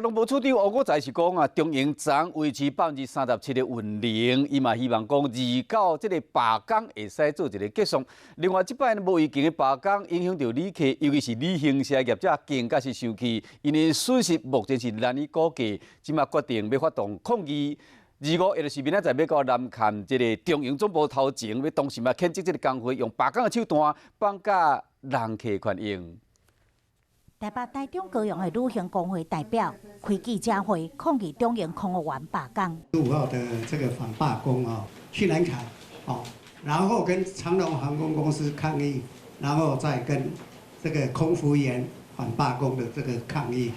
农部处长吴国才是讲啊，中营昨维持37%的运能，伊嘛希望讲29这个罢工会使做一个结束。另外，即摆无预警的罢工影响到旅客，尤其是旅行社业者更加是生气，因为损失目前是难以估计，即马决定要发动抗议。25，也就是明仔载要到南崁这个中营总部头前，要同时嘛谴责这个工会用罢工的手段绑架人客权益。台北台中高雄的旅行工会代表开记者会抗议中营空服员罢工。15号的这个反罢工去南崁然后跟长荣航空公司抗议，然后再跟这个空服员反罢工的这个抗议。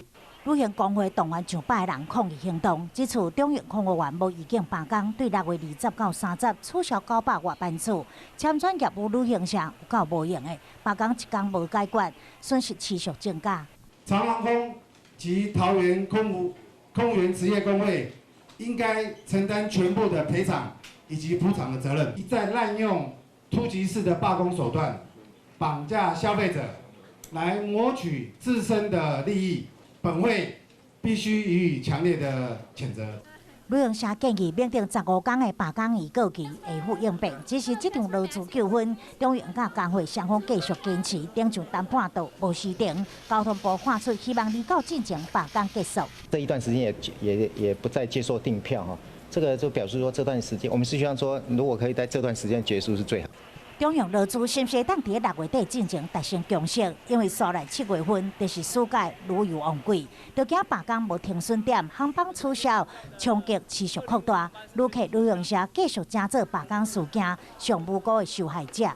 旅行工会动员上百人抗议行动，这次中营空服员无预警罢工，对6月20到30取消900外班次，签转业务旅行社有够无用的，罢工一天无解决，损失持续增加。长航空及桃园空服员职业工会应该承担全部的赔偿以及补偿的责任，一再滥用突击式的罢工手段，绑架消费者，来谋取自身的利益。本会必须予以强烈的谴责。旅行社建议明定15天的罢工预告期，下赴应变。只是这场劳资纠纷，中营甲工会双方继续坚持，顶上谈判都无时停。交通部发出希望离岛进前罢工结束。这一段时间也不再接受订票这个就表示说这段时间我们是希望说，如果可以在这段时间结束是最好。中营劳资是不是当伫6月底进前达成共识？因为素来7月份就是暑假旅游旺季，就惊罢工无停损点，航班取消，冲击持续扩大，旅客旅行社继续加做罢工事件，上无辜的受害者。